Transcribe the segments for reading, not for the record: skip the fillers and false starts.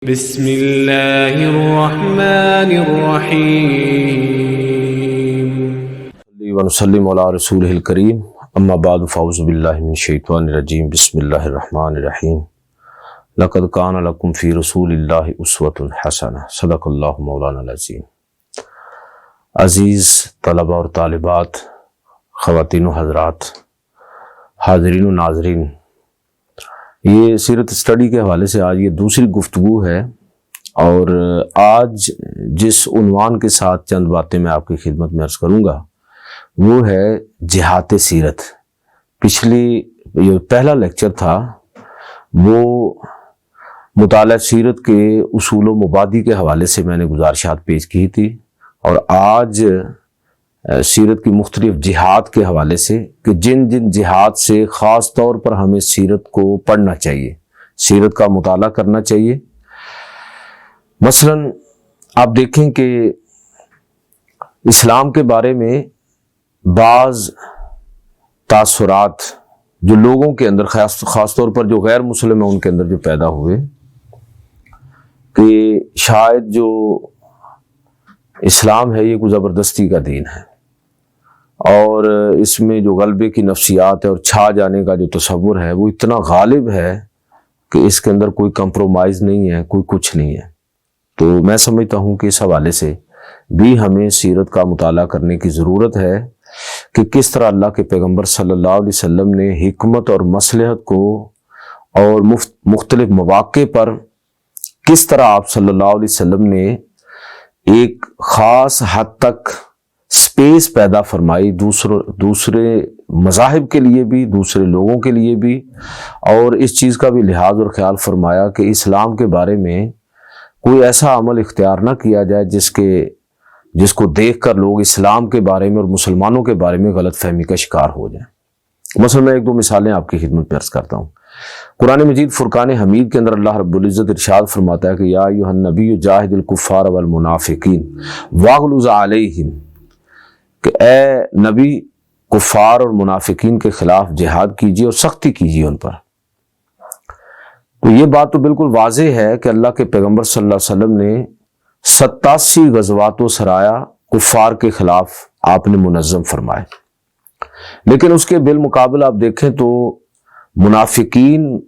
بسم اللہ الرحمن الرحیم ونسلم علی رسولہ الکریم اما بعد فاعوذ باللہ من الشیطان الرجیم بسم اللہ الرحمن الرحیم لقد کان لکم فی رسول اللہ اسوۃ حسنہ صدق اللہ مولانا العظیم۔ عزیز طلبہ اور طالبات، خواتین و حضرات، حاضرین و ناظرین، یہ سیرت اسٹڈی کے حوالے سے آج یہ دوسری گفتگو ہے، اور آج جس عنوان کے ساتھ چند باتیں میں آپ کی خدمت میں عرض کروں گا وہ ہے جہات سیرت۔ پچھلی یہ پہلا لیکچر تھا وہ مطالعہ سیرت کے اصول و مبادی کے حوالے سے میں نے گزارشات پیش کی تھی، اور آج سیرت کی مختلف جہات کے حوالے سے کہ جن جن جہات سے خاص طور پر ہمیں سیرت کو پڑھنا چاہیے، سیرت کا مطالعہ کرنا چاہیے۔ مثلا آپ دیکھیں کہ اسلام کے بارے میں بعض تاثرات جو لوگوں کے اندر خاص طور پر جو غیر مسلم ہیں ان کے اندر جو پیدا ہوئے کہ شاید جو اسلام ہے یہ کوئی زبردستی کا دین ہے، اور اس میں جو غلبے کی نفسیات ہے اور چھا جانے کا جو تصور ہے وہ اتنا غالب ہے کہ اس کے اندر کوئی کمپرومائز نہیں ہے، کوئی کچھ نہیں ہے۔ تو میں سمجھتا ہوں کہ اس حوالے سے بھی ہمیں سیرت کا مطالعہ کرنے کی ضرورت ہے کہ کس طرح اللہ کے پیغمبر صلی اللہ علیہ وسلم نے حکمت اور مصلحت کو اور مختلف مواقع پر کس طرح آپ صلی اللہ علیہ وسلم نے ایک خاص حد تک سپیس پیدا فرمائی دوسرے مذاہب کے لیے بھی، دوسرے لوگوں کے لیے بھی، اور اس چیز کا بھی لحاظ اور خیال فرمایا کہ اسلام کے بارے میں کوئی ایسا عمل اختیار نہ کیا جائے جس کو دیکھ کر لوگ اسلام کے بارے میں اور مسلمانوں کے بارے میں غلط فہمی کا شکار ہو جائیں۔ مثلا میں ایک دو مثالیں آپ کی خدمت میں عرض کرتا ہوں۔ قرآن مجید فرقان حمید کے اندر اللہ رب العزت ارشاد فرماتا ہے کہ یا ایھا النبی جاہد الکفار والمنافقین واغلظ علیہم، کہ اے نبی کفار اور منافقین کے خلاف جہاد کیجیے اور سختی کیجیے ان پر۔ تو یہ بات تو بالکل واضح ہے کہ اللہ کے پیغمبر صلی اللہ علیہ وسلم نے 87 غزوات و سرایا کفار کے خلاف آپ نے منظم فرمائے، لیکن اس کے بالمقابل آپ دیکھیں تو منافقین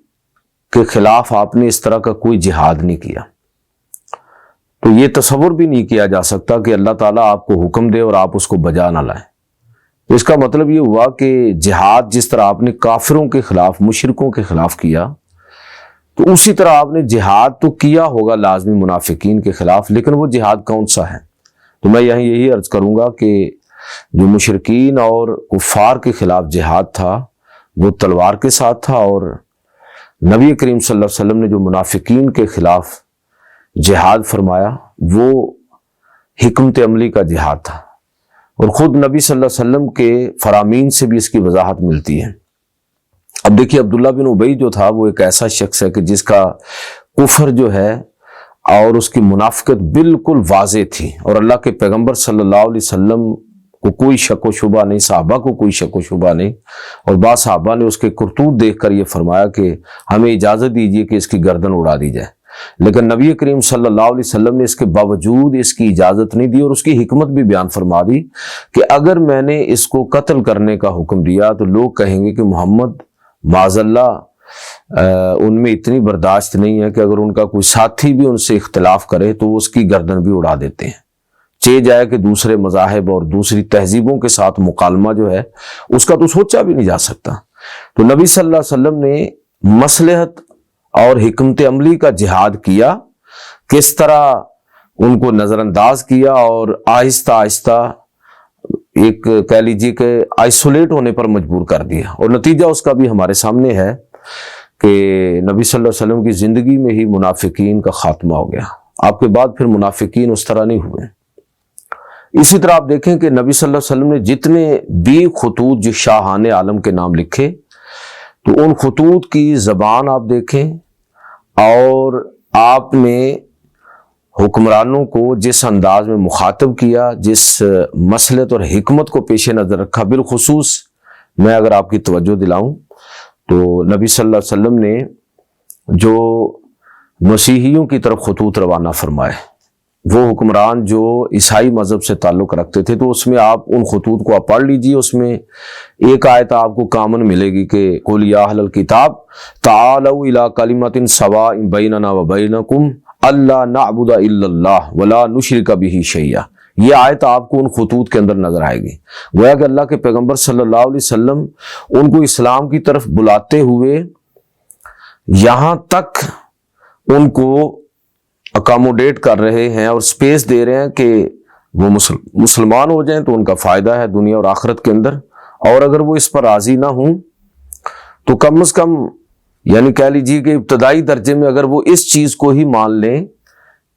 کے خلاف آپ نے اس طرح کا کوئی جہاد نہیں کیا۔ تو یہ تصور بھی نہیں کیا جا سکتا کہ اللہ تعالیٰ آپ کو حکم دے اور آپ اس کو بجا نہ لائیں۔ تو اس کا مطلب یہ ہوا کہ جہاد جس طرح آپ نے کافروں کے خلاف، مشرکوں کے خلاف کیا، تو اسی طرح آپ نے جہاد تو کیا ہوگا لازمی منافقین کے خلاف، لیکن وہ جہاد کون سا ہے؟ تو میں یہی عرض کروں گا کہ جو مشرکین اور کفار کے خلاف جہاد تھا وہ تلوار کے ساتھ تھا، اور نبی کریم صلی اللہ علیہ وسلم نے جو منافقین کے خلاف جہاد فرمایا وہ حکمت عملی کا جہاد تھا، اور خود نبی صلی اللہ علیہ وسلم کے فرامین سے بھی اس کی وضاحت ملتی ہے۔ اب دیکھیے عبداللہ بن ابی جو تھا وہ ایک ایسا شخص ہے کہ جس کا کفر جو ہے اور اس کی منافقت بالکل واضح تھی، اور اللہ کے پیغمبر صلی اللہ علیہ وسلم کو کوئی شک و شبہ نہیں، صحابہ کو کوئی شک و شبہ نہیں، اور بعض صحابہ نے اس کے کرتوت دیکھ کر یہ فرمایا کہ ہمیں اجازت دیجیے کہ اس کی گردن اڑا دی جائے، لیکن نبی کریم صلی اللہ علیہ وسلم نے اس کے باوجود اس کی اجازت نہیں دی، اور اس کی حکمت بھی بیان فرما دی کہ اگر میں نے اس کو قتل کرنے کا حکم دیا تو لوگ کہیں گے کہ محمد معاذ اللہ ان میں اتنی برداشت نہیں ہے کہ اگر ان کا کوئی ساتھی بھی ان سے اختلاف کرے تو اس کی گردن بھی اڑا دیتے ہیں، چہ جائے کہ دوسرے مذاہب اور دوسری تہذیبوں کے ساتھ مکالمہ جو ہے اس کا تو سوچا بھی نہیں جا سکتا۔ تو نبی صلی اللہ علیہ وسلم نے مصلحت اور حکمت عملی کا جہاد کیا، کس طرح ان کو نظر انداز کیا اور آہستہ آہستہ ایک کہہ لیجیے کہ آئسولیٹ ہونے پر مجبور کر دیا، اور نتیجہ اس کا بھی ہمارے سامنے ہے کہ نبی صلی اللہ علیہ وسلم کی زندگی میں ہی منافقین کا خاتمہ ہو گیا۔ آپ کے بعد پھر منافقین اس طرح نہیں ہوئے۔ اسی طرح آپ دیکھیں کہ نبی صلی اللہ علیہ وسلم نے جتنے بھی خطوط جو شاہان عالم کے نام لکھے، تو ان خطوط کی زبان آپ دیکھیں، اور آپ نے حکمرانوں کو جس انداز میں مخاطب کیا، جس مصلحت اور حکمت کو پیش نظر رکھا، بالخصوص میں اگر آپ کی توجہ دلاؤں تو نبی صلی اللہ علیہ وسلم نے جو مسیحیوں کی طرف خطوط روانہ فرمائے. وہ حکمران جو عیسائی مذہب سے تعلق رکھتے تھے، تو اس میں آپ ان خطوط کو آپ پڑھ لیجئے. اس میں ایک آیت آپ کو کامن ملے گی کہ قُلْ يَا أَهْلَ الْكِتَابِ تَعَالَوْا إِلَىٰ كَلِمَةٍ سَوَاءٍ بَيْنَنَا وَبَيْنَكُمْ أَلَّا نَعْبُدَ إِلَّا اللَّهَ وَلَا نُشْرِكَ بِهِ شَيْئًا. یہ آیت آپ کو ان خطوط کے اندر نظر آئے گی. گویا کہ اللہ کے پیغمبر صلی اللہ علیہ وسلم ان کو اسلام کی طرف بلاتے ہوئے یہاں تک ان کو اکاموڈیٹ کر رہے ہیں اور سپیس دے رہے ہیں کہ وہ مسلمان ہو جائیں تو ان کا فائدہ ہے دنیا اور آخرت کے اندر، اور اگر وہ اس پر راضی نہ ہوں تو کم از کم یعنی کہہ لیجیے کہ ابتدائی درجے میں اگر وہ اس چیز کو ہی مان لیں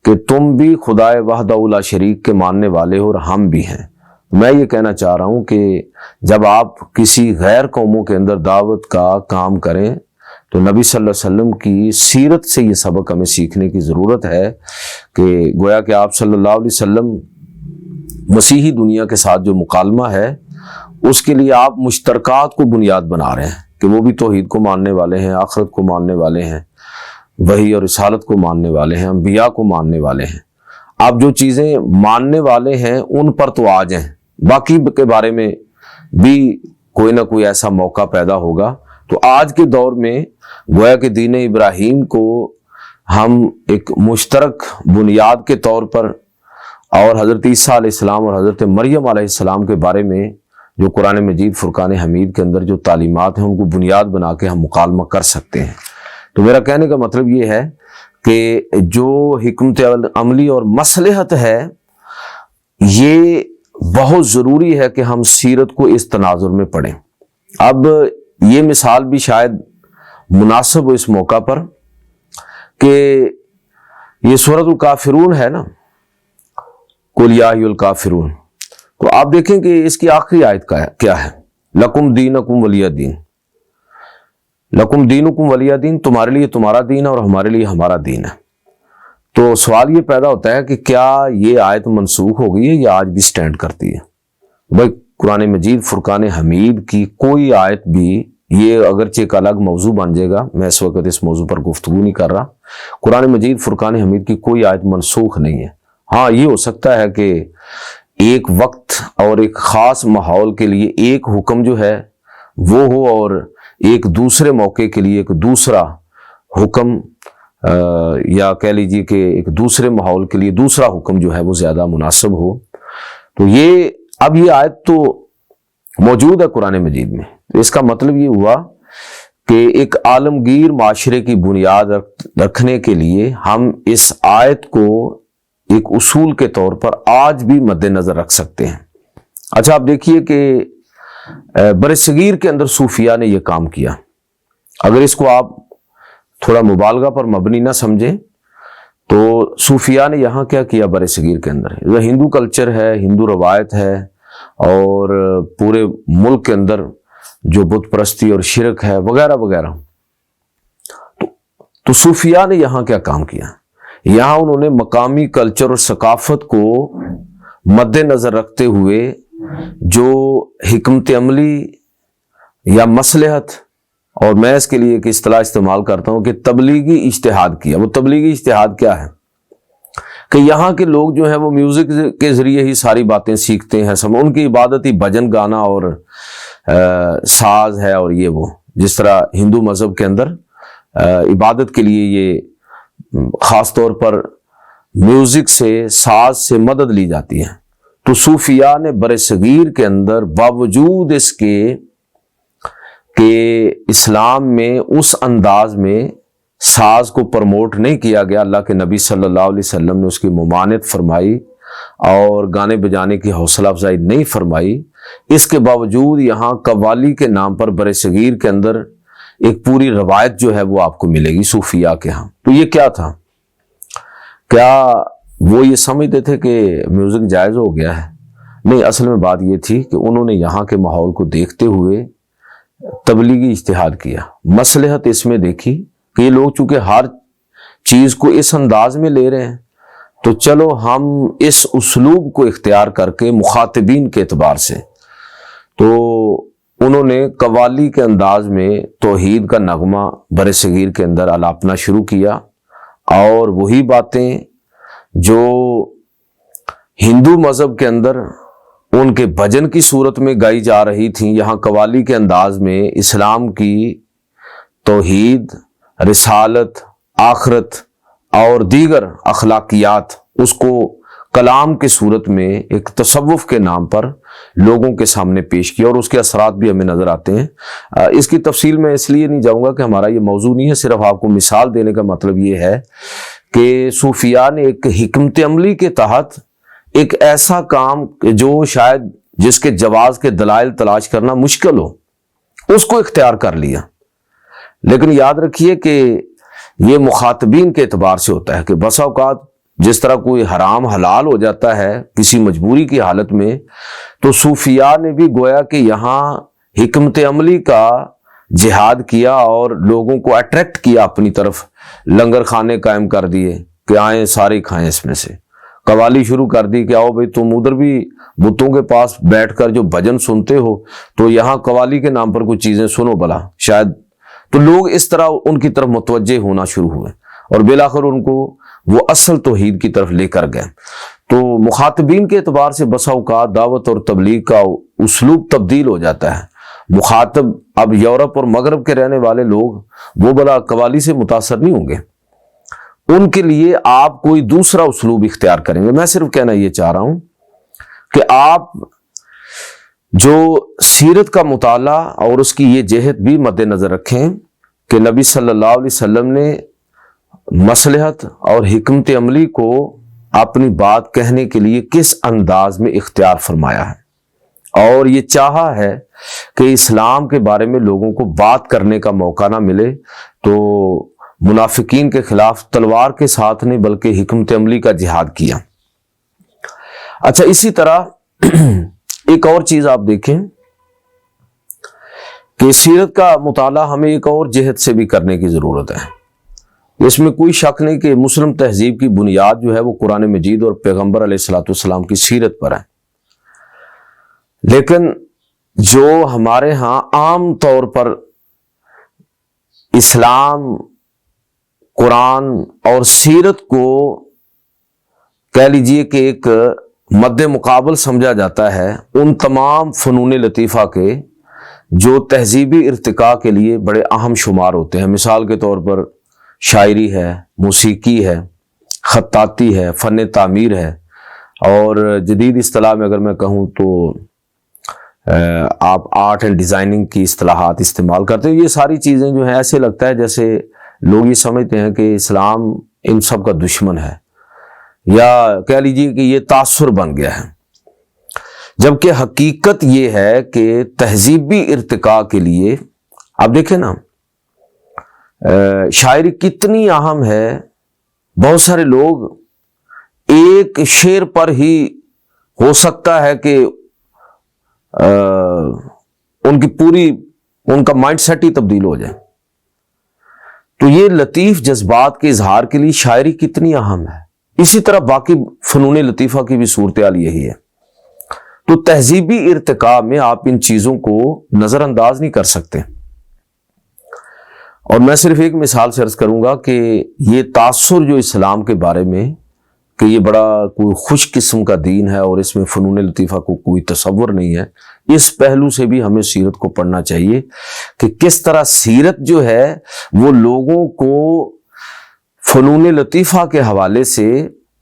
کہ تم بھی خدائے وحدہ لا شریک کے ماننے والے ہو اور ہم بھی ہیں. میں یہ کہنا چاہ رہا ہوں کہ جب آپ کسی غیر قوموں کے اندر دعوت کا کام کریں تو نبی صلی اللہ علیہ وسلم کی سیرت سے یہ سبق ہمیں سیکھنے کی ضرورت ہے کہ گویا کہ آپ صلی اللہ علیہ وسلم مسیحی دنیا کے ساتھ جو مکالمہ ہے اس کے لیے آپ مشترکات کو بنیاد بنا رہے ہیں کہ وہ بھی توحید کو ماننے والے ہیں، آخرت کو ماننے والے ہیں، وحی اور رسالت کو ماننے والے ہیں، انبیاء کو ماننے والے ہیں. آپ جو چیزیں ماننے والے ہیں ان پر تو آ جائیں، باقی کے بارے میں بھی کوئی نہ کوئی ایسا موقع پیدا ہوگا. تو آج کے دور میں گویا کہ دین ابراہیم کو ہم ایک مشترک بنیاد کے طور پر، اور حضرت عیسیٰ علیہ السلام اور حضرت مریم علیہ السلام کے بارے میں جو قرآن مجید فرقان حمید کے اندر جو تعلیمات ہیں ان کو بنیاد بنا کے ہم مکالمہ کر سکتے ہیں. تو میرا کہنے کا مطلب یہ ہے کہ جو حکمت عملی اور مصلحت ہے یہ بہت ضروری ہے کہ ہم سیرت کو اس تناظر میں پڑھیں. اب یہ مثال بھی شاید مناسب ہو اس موقع پر کہ یہ سورۃ الکافرون ہے نا، قُلْ يَا أَيُّهَا الْكَافِرُونَ، تو آپ دیکھیں کہ اس کی آخری آیت کیا ہے، لَكُمْ دِينُكُمْ وَلِيَ دِينِ. لَكُمْ دِينُكُمْ وَلِيَ دِينِ، تمہارے لیے تمہارا دین ہے اور ہمارے لیے ہمارا دین ہے. تو سوال یہ پیدا ہوتا ہے کہ کیا یہ آیت منسوخ ہو گئی ہے یا آج بھی سٹینڈ کرتی ہے؟ بھائی قرآن مجید فرقان حمید کی کوئی آیت بھی، یہ اگرچہ ایک الگ موضوع بن جائے گا، میں اس وقت اس موضوع پر گفتگو نہیں کر رہا، قرآن مجید فرقان حمید کی کوئی آیت منسوخ نہیں ہے. ہاں یہ ہو سکتا ہے کہ ایک وقت اور ایک خاص ماحول کے لیے ایک حکم جو ہے وہ ہو اور ایک دوسرے موقع کے لیے ایک دوسرا حکم، یا کہہ لیجیے کہ ایک دوسرے ماحول کے لیے دوسرا حکم جو ہے وہ زیادہ مناسب ہو. تو یہ اب یہ آیت تو موجود ہے قرآن مجید میں. اس کا مطلب یہ ہوا کہ ایک عالمگیر معاشرے کی بنیاد رکھنے کے لیے ہم اس آیت کو ایک اصول کے طور پر آج بھی مد نظر رکھ سکتے ہیں. اچھا آپ دیکھیے کہ برصغیر کے اندر صوفیاء نے یہ کام کیا. اگر اس کو آپ تھوڑا مبالغہ پر مبنی نہ سمجھیں تو صوفیاء نے یہاں کیا کیا برصغیر کے اندر، یہ ہندو کلچر ہے، ہندو روایت ہے، اور پورے ملک کے اندر جو بت پرستی اور شرک ہے وغیرہ وغیرہ. تو صوفیاء نے یہاں کیا کام کیا، یہاں انہوں نے مقامی کلچر اور ثقافت کو مد نظر رکھتے ہوئے جو حکمت عملی یا مصلحت، اور میں اس کے لیے ایک اصطلاح استعمال کرتا ہوں کہ تبلیغی اجتہاد کیا. وہ تبلیغی اجتہاد کیا ہے کہ یہاں کے لوگ جو ہیں وہ میوزک کے ذریعے ہی ساری باتیں سیکھتے ہیں، ان کی عبادت ہی بھجن گانا اور ساز ہے، اور یہ وہ جس طرح ہندو مذہب کے اندر عبادت کے لیے یہ خاص طور پر میوزک سے، ساز سے مدد لی جاتی ہے. تو صوفیاء نے برصغیر کے اندر باوجود اس کے کہ اسلام میں اس انداز میں ساز کو پروموٹ نہیں کیا گیا، اللہ کے نبی صلی اللہ علیہ وسلم نے اس کی ممانعت فرمائی اور گانے بجانے کی حوصلہ افزائی نہیں فرمائی، اس کے باوجود یہاں قوالی کے نام پر برصغیر کے اندر ایک پوری روایت جو ہے وہ آپ کو ملے گی صوفیاء کے ہاں. تو یہ کیا تھا؟ کیا وہ یہ سمجھتے تھے کہ میوزک جائز ہو گیا ہے؟ نہیں، اصل میں بات یہ تھی کہ انہوں نے یہاں کے ماحول کو دیکھتے ہوئے تبلیغی اجتہاد کیا. مصلحت اس میں دیکھی کہ یہ لوگ چونکہ ہر چیز کو اس انداز میں لے رہے ہیں تو چلو ہم اس اسلوب کو اختیار کر کے مخاطبین کے اعتبار سے، تو انہوں نے قوالی کے انداز میں توحید کا نغمہ برصغیر کے اندر الاپنا شروع کیا، اور وہی باتیں جو ہندو مذہب کے اندر ان کے بھجن کی صورت میں گائی جا رہی تھیں، یہاں قوالی کے انداز میں اسلام کی توحید، رسالت، آخرت اور دیگر اخلاقیات اس کو کلام کی صورت میں ایک تصوف کے نام پر لوگوں کے سامنے پیش کیا، اور اس کے اثرات بھی ہمیں نظر آتے ہیں۔ اس کی تفصیل میں اس لیے نہیں جاؤں گا کہ ہمارا یہ موضوع نہیں ہے، صرف آپ کو مثال دینے کا مطلب یہ ہے کہ صوفیاء نے ایک حکمت عملی کے تحت ایک ایسا کام جو شاید جس کے جواز کے دلائل تلاش کرنا مشکل ہو، اس کو اختیار کر لیا۔ لیکن یاد رکھیے کہ یہ مخاطبین کے اعتبار سے ہوتا ہے کہ بسا اوقات جس طرح کوئی حرام حلال ہو جاتا ہے کسی مجبوری کی حالت میں، تو صوفیاء نے بھی گویا کہ یہاں حکمت عملی کا جہاد کیا اور لوگوں کو اٹریکٹ کیا اپنی طرف، لنگر خانے قائم کر دیے کہ آئیں سارے کھائیں اس میں سے، قوالی شروع کر دی کہ آؤ بھئی تم ادھر بھی بتوں کے پاس بیٹھ کر جو بھجن سنتے ہو تو یہاں قوالی کے نام پر کچھ چیزیں سنو بلا شاید، تو لوگ اس طرح ان کی طرف متوجہ ہونا شروع ہوئے اور بالآخر ان کو وہ اصل توحید کی طرف لے کر گئے۔ تو مخاطبین کے اعتبار سے بسا اوقات دعوت اور تبلیغ کا اسلوب تبدیل ہو جاتا ہے۔ مخاطب اب یورپ اور مغرب کے رہنے والے لوگ وہ بلا قوالی سے متاثر نہیں ہوں گے، ان کے لیے آپ کوئی دوسرا اسلوب اختیار کریں گے۔ میں صرف کہنا یہ چاہ رہا ہوں کہ آپ جو سیرت کا مطالعہ اور اس کی یہ جہت بھی مد نظر رکھیں کہ نبی صلی اللہ علیہ وسلم نے مصلحت اور حکمت عملی کو اپنی بات کہنے کے لیے کس انداز میں اختیار فرمایا ہے، اور یہ چاہا ہے کہ اسلام کے بارے میں لوگوں کو بات کرنے کا موقع نہ ملے، تو منافقین کے خلاف تلوار کے ساتھ نہیں بلکہ حکمت عملی کا جہاد کیا۔ اچھا، اسی طرح ایک اور چیز آپ دیکھیں کہ سیرت کا مطالعہ ہمیں ایک اور جہت سے بھی کرنے کی ضرورت ہے۔ اس میں کوئی شک نہیں کہ مسلم تہذیب کی بنیاد جو ہے وہ قرآن مجید اور پیغمبر علیہ الصلوۃ والسلام کی سیرت پر ہے، لیکن جو ہمارے ہاں عام طور پر اسلام، قرآن اور سیرت کو کہہ لیجئے کہ ایک مد مقابل سمجھا جاتا ہے ان تمام فنون لطیفہ کے جو تہذیبی ارتقاء کے لیے بڑے اہم شمار ہوتے ہیں۔ مثال کے طور پر شاعری ہے، موسیقی ہے، خطاطی ہے، فن تعمیر ہے، اور جدید اصطلاح میں اگر میں کہوں تو آپ آرٹ اینڈ ڈیزائننگ کی اصطلاحات استعمال کرتے ہیں۔ یہ ساری چیزیں جو ہیں ایسے لگتا ہے جیسے لوگ یہ سمجھتے ہیں کہ اسلام ان سب کا دشمن ہے، یا کہہ لیجیے کہ یہ تاثر بن گیا ہے، جبکہ حقیقت یہ ہے کہ تہذیبی ارتقاء کے لیے آپ دیکھیں نا شاعری کتنی اہم ہے۔ بہت سارے لوگ ایک شعر پر ہی ہو سکتا ہے کہ ان کا مائنڈ سیٹ ہی تبدیل ہو جائے۔ تو یہ لطیف جذبات کے اظہار کے لیے شاعری کتنی اہم ہے۔ اسی طرح باقی فنون لطیفہ کی بھی صورتحال یہی ہے۔ تو تہذیبی ارتقاء میں آپ ان چیزوں کو نظر انداز نہیں کر سکتے، اور میں صرف ایک مثال سے عرض کروں گا کہ یہ تاثر جو اسلام کے بارے میں کہ یہ بڑا کوئی خوش قسم کا دین ہے اور اس میں فنون لطیفہ کو کوئی تصور نہیں ہے، اس پہلو سے بھی ہمیں سیرت کو پڑھنا چاہیے کہ کس طرح سیرت جو ہے وہ لوگوں کو فنون لطیفہ کے حوالے سے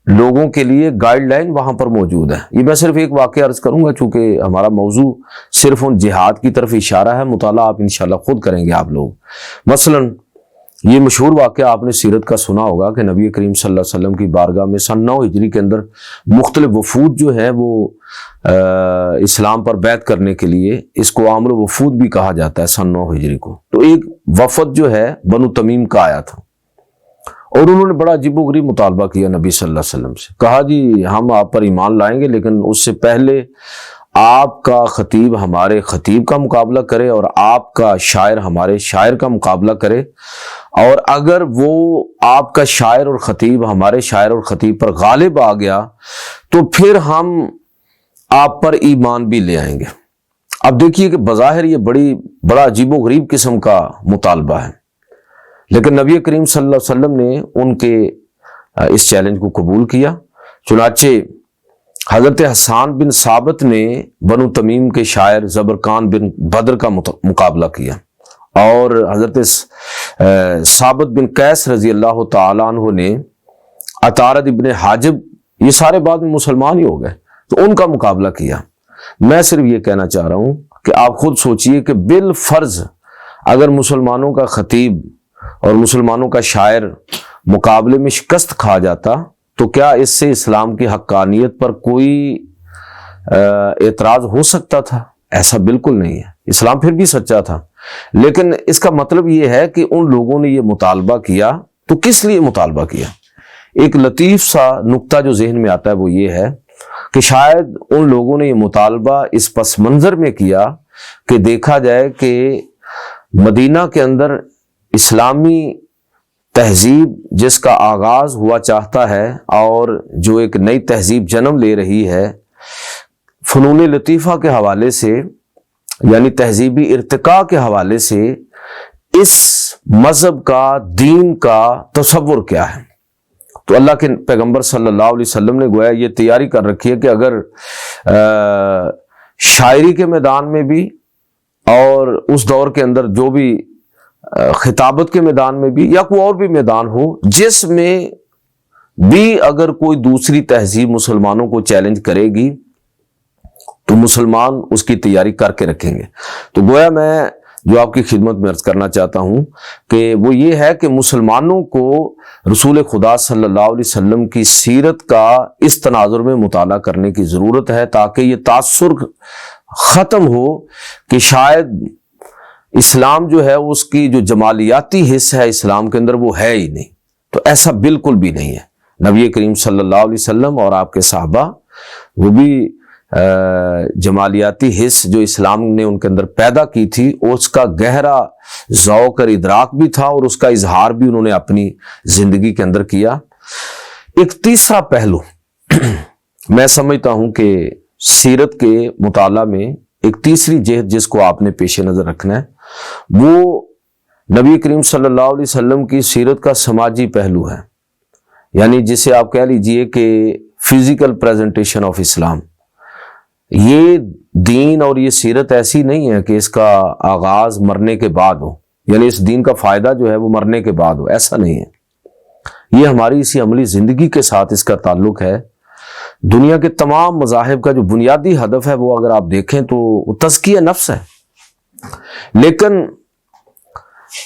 لوگوں کے لیے گائیڈ لائن وہاں پر موجود ہے۔ یہ میں صرف ایک واقعہ عرض کروں گا چونکہ ہمارا موضوع صرف ان جہاد کی طرف اشارہ ہے، مطالعہ آپ انشاءاللہ خود کریں گے آپ لوگ۔ مثلا یہ مشہور واقعہ آپ نے سیرت کا سنا ہوگا کہ نبی کریم صلی اللہ علیہ وسلم کی بارگاہ میں سن 9 ہجری کے اندر مختلف وفود جو ہے وہ اسلام پر بیعت کرنے کے لیے، اس کو عامل وفود بھی کہا جاتا ہے سن 9 ہجری کو، تو ایک وفد جو ہے بنو تمیم کا آیا تھا، اور انہوں نے بڑا عجیب و غریب مطالبہ کیا نبی صلی اللہ علیہ وسلم سے، کہا جی ہم آپ پر ایمان لائیں گے لیکن اس سے پہلے آپ کا خطیب ہمارے خطیب کا مقابلہ کرے اور آپ کا شاعر ہمارے شاعر کا مقابلہ کرے، اور اگر وہ آپ کا شاعر اور خطیب ہمارے شاعر اور خطیب پر غالب آ گیا تو پھر ہم آپ پر ایمان بھی لے آئیں گے۔ اب دیکھیے کہ بظاہر یہ بڑا عجیب و غریب قسم کا مطالبہ ہے، لیکن نبی کریم صلی اللہ علیہ وسلم نے ان کے اس چیلنج کو قبول کیا۔ چنانچہ حضرت حسان بن ثابت نے بنو تمیم کے شاعر زبرقان بن بدر کا مقابلہ کیا، اور حضرت ثابت بن قیس رضی اللہ تعالیٰ عنہ نے عطارد ابن حاجب، یہ سارے بعد میں مسلمان ہی ہو گئے، تو ان کا مقابلہ کیا۔ میں صرف یہ کہنا چاہ رہا ہوں کہ آپ خود سوچئے کہ بالفرض اگر مسلمانوں کا خطیب اور مسلمانوں کا شاعر مقابلے میں شکست کھا جاتا تو کیا اس سے اسلام کی حقانیت پر کوئی اعتراض ہو سکتا تھا؟ ایسا بالکل نہیں ہے، اسلام پھر بھی سچا تھا۔ لیکن اس کا مطلب یہ ہے کہ ان لوگوں نے یہ مطالبہ کیا تو کس لیے مطالبہ کیا؟ ایک لطیف سا نقطہ جو ذہن میں آتا ہے وہ یہ ہے کہ شاید ان لوگوں نے یہ مطالبہ اس پس منظر میں کیا کہ دیکھا جائے کہ مدینہ کے اندر اسلامی تہذیب جس کا آغاز ہوا چاہتا ہے اور جو ایک نئی تہذیب جنم لے رہی ہے، فنون لطیفہ کے حوالے سے یعنی تہذیبی ارتقاء کے حوالے سے اس مذہب کا، دین کا تصور کیا ہے۔ تو اللہ کے پیغمبر صلی اللہ علیہ وسلم نے گویا یہ تیاری کر رکھی ہے کہ اگر شاعری کے میدان میں بھی اور اس دور کے اندر جو بھی خطابت کے میدان میں بھی یا کوئی اور بھی میدان ہو جس میں بھی اگر کوئی دوسری تہذیب مسلمانوں کو چیلنج کرے گی تو مسلمان اس کی تیاری کر کے رکھیں گے۔ تو گویا میں جو آپ کی خدمت میں عرض کرنا چاہتا ہوں کہ وہ یہ ہے کہ مسلمانوں کو رسول خدا صلی اللہ علیہ وسلم کی سیرت کا اس تناظر میں مطالعہ کرنے کی ضرورت ہے تاکہ یہ تاثر ختم ہو کہ شاید اسلام جو ہے اس کی جو جمالیاتی حصہ ہے اسلام کے اندر وہ ہے ہی نہیں۔ تو ایسا بالکل بھی نہیں ہے۔ نبی کریم صلی اللہ علیہ وسلم اور آپ کے صحابہ وہ بھی جمالیاتی حص جو اسلام نے ان کے اندر پیدا کی تھی اس کا گہرا ذوق اور ادراک بھی تھا اور اس کا اظہار بھی انہوں نے اپنی زندگی کے اندر کیا۔ ایک تیسرا پہلو میں سمجھتا ہوں کہ سیرت کے مطالعہ میں ایک تیسری جہت جس کو آپ نے پیش نظر رکھنا ہے وہ نبی کریم صلی اللہ علیہ وسلم کی سیرت کا سماجی پہلو ہے، یعنی جسے آپ کہہ لیجئے کہ فزیکل پریزنٹیشن آف اسلام۔ یہ دین اور یہ سیرت ایسی نہیں ہے کہ اس کا آغاز مرنے کے بعد ہو، یعنی اس دین کا فائدہ جو ہے وہ مرنے کے بعد ہو، ایسا نہیں ہے۔ یہ ہماری اسی عملی زندگی کے ساتھ اس کا تعلق ہے۔ دنیا کے تمام مذاہب کا جو بنیادی ہدف ہے وہ اگر آپ دیکھیں تو وہ تزکیہ نفس ہے، لیکن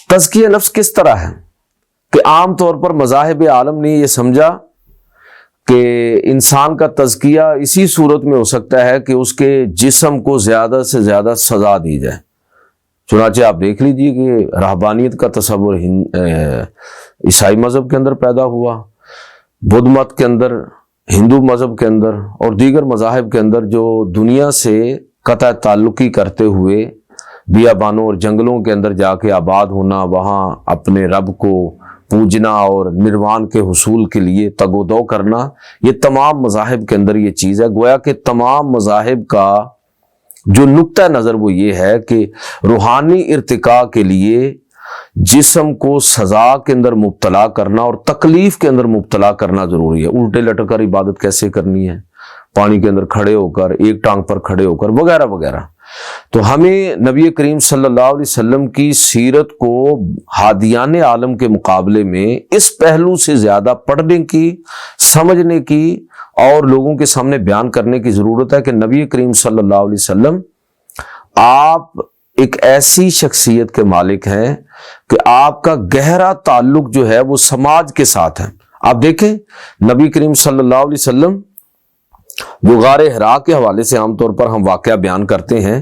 تزکیہ نفس کس طرح ہے کہ عام طور پر مذاہب عالم نے یہ سمجھا کہ انسان کا تزکیہ اسی صورت میں ہو سکتا ہے کہ اس کے جسم کو زیادہ سے زیادہ سزا دی جائے۔ چنانچہ آپ دیکھ لیجئے کہ رہبانیت کا تصور عیسائی مذہب کے اندر پیدا ہوا، بدھ مت کے اندر، ہندو مذہب کے اندر اور دیگر مذاہب کے اندر جو دنیا سے قطع تعلقی کرتے ہوئے بیابانوں اور جنگلوں کے اندر جا کے آباد ہونا، وہاں اپنے رب کو پوجنا اور نروان کے حصول کے لیے تگ و دو کرنا، یہ تمام مذاہب کے اندر یہ چیز ہے۔ گویا کہ تمام مذاہب کا جو نقطہ نظر وہ یہ ہے کہ روحانی ارتقاء کے لیے جسم کو سزا کے اندر مبتلا کرنا اور تکلیف کے اندر مبتلا کرنا ضروری ہے۔ الٹے لٹک کر عبادت کیسے کرنی ہے، پانی کے اندر کھڑے ہو کر، ایک ٹانگ پر کھڑے ہو کر، وغیرہ وغیرہ۔ تو ہمیں نبی کریم صلی اللہ علیہ وسلم کی سیرت کو ہادیان عالم کے مقابلے میں اس پہلو سے زیادہ پڑھنے کی، سمجھنے کی اور لوگوں کے سامنے بیان کرنے کی ضرورت ہے کہ نبی کریم صلی اللہ علیہ وسلم آپ ایک ایسی شخصیت کے مالک ہیں کہ آپ کا گہرا تعلق جو ہے وہ سماج کے ساتھ ہے۔ آپ دیکھیں نبی کریم صلی اللہ علیہ وسلم جو غار حرا کے حوالے سے عام طور پر ہم واقعہ بیان کرتے ہیں،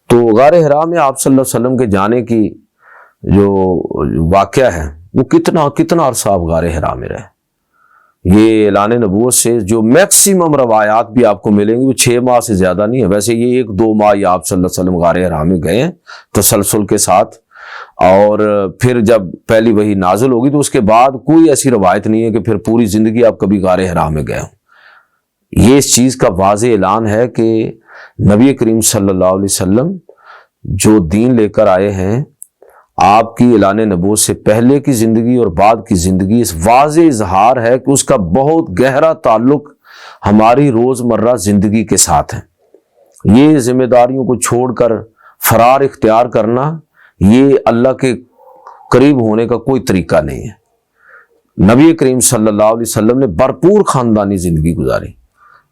تو غار حرا میں آپ صلی اللہ علیہ وسلم کے جانے کی جو واقعہ ہے وہ کتنا عرصہ آپ غار حرا میں رہے۔ یہ اعلان نبوت سے جو میکسیمم روایات بھی آپ کو ملیں گی وہ 6 ماہ سے زیادہ نہیں ہے، ویسے یہ 1-2 ماہ ہی آپ صلی اللہ علیہ وسلم غار حرا میں گئے ہیں تسلسل کے ساتھ، اور پھر جب پہلی وحی نازل ہوگی تو اس کے بعد کوئی ایسی روایت نہیں ہے کہ پھر پوری زندگی آپ کبھی غار حرا میں گئے ہوں۔ یہ اس چیز کا واضح اعلان ہے کہ نبی کریم صلی اللہ علیہ وسلم جو دین لے کر آئے ہیں آپ کی اعلان نبوت سے پہلے کی زندگی اور بعد کی زندگی اس واضح اظہار ہے کہ اس کا بہت گہرا تعلق ہماری روزمرہ زندگی کے ساتھ ہے۔ یہ ذمہ داریوں کو چھوڑ کر فرار اختیار کرنا یہ اللہ کے قریب ہونے کا کوئی طریقہ نہیں ہے۔ نبی کریم صلی اللہ علیہ وسلم نے بھرپور خاندانی زندگی گزاری۔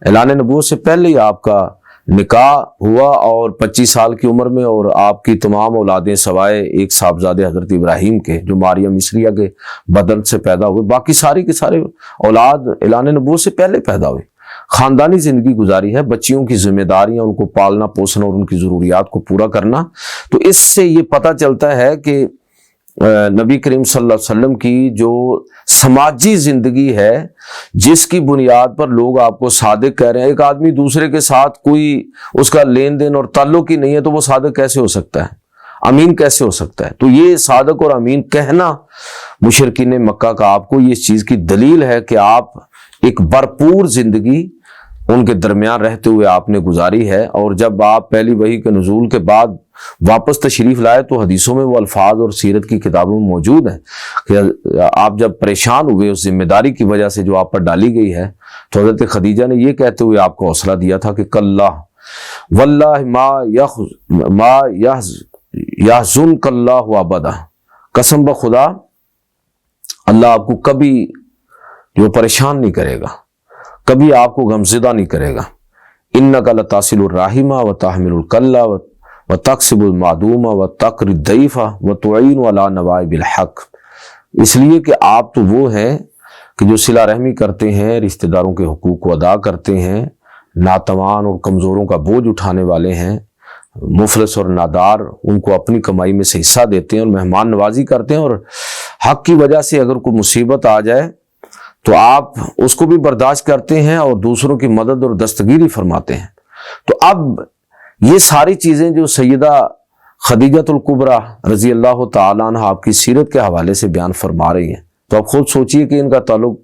اعلان نبوت سے پہلے ہی آپ کا نکاح ہوا اور 25 سال کی عمر میں، اور آپ کی تمام اولادیں سوائے ایک صاحبزادے حضرت ابراہیم کے جو ماریہ مصریہ کے بدن سے پیدا ہوئے، باقی ساری کے سارے اولاد اعلان نبوت سے پہلے پیدا ہوئے۔ خاندانی زندگی گزاری ہے، بچیوں کی ذمہ داریاں، ان کو پالنا پوسنا اور ان کی ضروریات کو پورا کرنا۔ تو اس سے یہ پتہ چلتا ہے کہ نبی کریم صلی اللہ علیہ وسلم کی جو سماجی زندگی ہے، جس کی بنیاد پر لوگ آپ کو صادق کہہ رہے ہیں۔ ایک آدمی دوسرے کے ساتھ کوئی اس کا لین دین اور تعلق ہی نہیں ہے تو وہ صادق کیسے ہو سکتا ہے، امین کیسے ہو سکتا ہے؟ تو یہ صادق اور امین کہنا مشرکین مکہ کا آپ کو یہ اس چیز کی دلیل ہے کہ آپ ایک بھرپور زندگی ان کے درمیان رہتے ہوئے آپ نے گزاری ہے۔ اور جب آپ پہلی وحی کے نزول کے بعد واپس تشریف لائے تو حدیثوں میں وہ الفاظ اور سیرت کی کتابوں میں موجود ہیں کہ آپ جب پریشان ہوئے اس ذمہ داری کی وجہ سے جو آپ پر ڈالی گئی ہے، تو حضرت خدیجہ نے یہ کہتے ہوئے آپ کو حوصلہ دیا تھا کہ کاللہ واللہ ما یحزنک اللہ ابدا، قسم بخدا اللہ آپ کو کبھی جو پریشان نہیں کرے گا، کبھی آپ کو غمزدہ نہیں کرے گا۔ انک لتصل الرحم وتحمل الکلہ وتکسب المعدوم وتقری الضیف وتعین علی نوائب الحق، اس لیے کہ آپ تو وہ ہیں کہ جو صلہ رحمی کرتے ہیں، رشتہ داروں کے حقوق کو ادا کرتے ہیں، ناتوان اور کمزوروں کا بوجھ اٹھانے والے ہیں، مفلس اور نادار ان کو اپنی کمائی میں سے حصہ دیتے ہیں اور مہمان نوازی کرتے ہیں، اور حق کی وجہ سے اگر کوئی مصیبت آ جائے تو آپ اس کو بھی برداشت کرتے ہیں اور دوسروں کی مدد اور دستگیری فرماتے ہیں۔ تو اب یہ ساری چیزیں جو سیدہ خدیجۃ الکبریٰ رضی اللہ تعالیٰ عنہ آپ کی سیرت کے حوالے سے بیان فرما رہی ہیں، تو آپ خود سوچئے کہ ان کا تعلق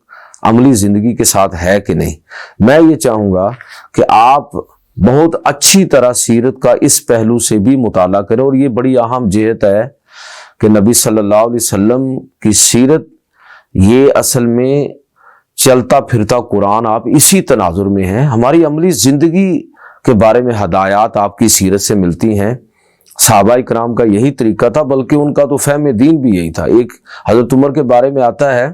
عملی زندگی کے ساتھ ہے کہ نہیں۔ میں یہ چاہوں گا کہ آپ بہت اچھی طرح سیرت کا اس پہلو سے بھی مطالعہ کریں، اور یہ بڑی اہم جہت ہے کہ نبی صلی اللہ علیہ وسلم کی سیرت یہ اصل میں چلتا پھرتا قرآن آپ اسی تناظر میں ہیں۔ ہماری عملی زندگی کے بارے میں ہدایات آپ کی سیرت سے ملتی ہیں۔ صحابہ اکرام کا یہی طریقہ تھا، بلکہ ان کا تو فہم دین بھی یہی تھا۔ ایک حضرت عمر کے بارے میں آتا ہے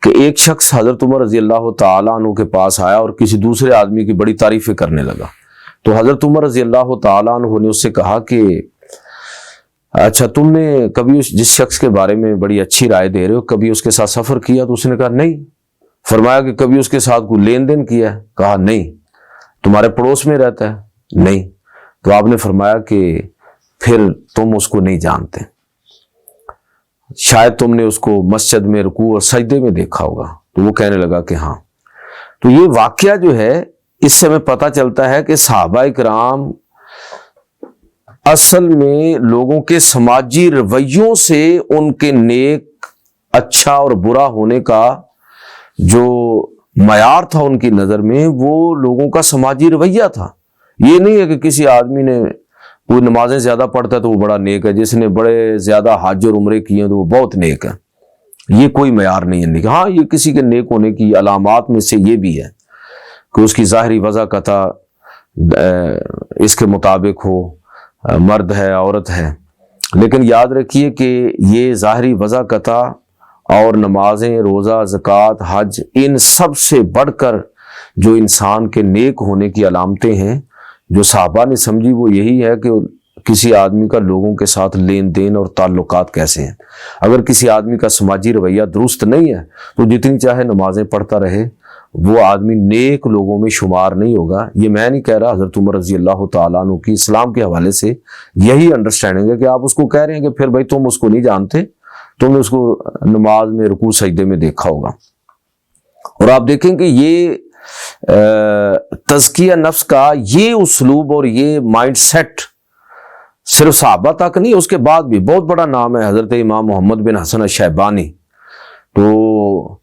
کہ ایک شخص حضرت عمر رضی اللہ تعالیٰ عنہ کے پاس آیا اور کسی دوسرے آدمی کی بڑی تعریفیں کرنے لگا، تو حضرت عمر رضی اللہ تعالیٰ عنہ نے اس سے کہا کہ اچھا تم نے کبھی جس شخص کے بارے میں بڑی اچھی رائے دے رہے ہو کبھی اس کے ساتھ سفر کیا؟ تو اس نے کہا نہیں۔ فرمایا کہ کبھی اس کے ساتھ کوئی لین دین کیا ہے؟ کہا نہیں۔ تمہارے پڑوس میں رہتا ہے؟ نہیں۔ تو آپ نے فرمایا کہ پھر تم اس کو نہیں جانتے، شاید تم نے اس کو مسجد میں رکوع اور سجدے میں دیکھا ہوگا۔ تو وہ کہنے لگا کہ ہاں۔ تو یہ واقعہ جو ہے اس سے ہمیں پتہ چلتا ہے کہ صحابہ کرام اصل میں لوگوں کے سماجی رویوں سے ان کے نیک اچھا اور برا ہونے کا جو معیار تھا ان کی نظر میں، وہ لوگوں کا سماجی رویہ تھا۔ یہ نہیں ہے کہ کسی آدمی نے کوئی نمازیں زیادہ پڑھتا ہے تو وہ بڑا نیک ہے، جس نے بڑے زیادہ حج اور عمرے کیے ہیں تو وہ بہت نیک ہے۔ یہ کوئی معیار نہیں ہے نیک۔ ہاں یہ کسی کے نیک ہونے کی علامات میں سے یہ بھی ہے کہ اس کی ظاہری وضاحت اس کے مطابق ہو، مرد ہے عورت ہے، لیکن یاد رکھیے کہ یہ ظاہری وضاحت اور نمازیں، روزہ، زکوٰۃ، حج، ان سب سے بڑھ کر جو انسان کے نیک ہونے کی علامتیں ہیں جو صحابہ نے سمجھی، وہ یہی ہے کہ کسی آدمی کا لوگوں کے ساتھ لین دین اور تعلقات کیسے ہیں۔ اگر کسی آدمی کا سماجی رویہ درست نہیں ہے تو جتنی چاہے نمازیں پڑھتا رہے، وہ آدمی نیک لوگوں میں شمار نہیں ہوگا۔ یہ میں نہیں کہہ رہا، حضرت عمر رضی اللہ تعالیٰ عنہ کی اسلام کے حوالے سے یہی انڈرسٹینڈنگ ہے کہ آپ اس کو کہہ رہے ہیں کہ پھر بھائی تم اس کو نہیں جانتے، تم نے اس کو نماز میں رکوع سجدے میں دیکھا ہوگا۔ اور آپ دیکھیں کہ یہ تزکیہ نفس کا یہ اسلوب اور یہ مائنڈ سیٹ صرف صحابہ تک نہیں، اس کے بعد بھی بہت بڑا نام ہے حضرت امام محمد بن حسن الشیبانی۔ تو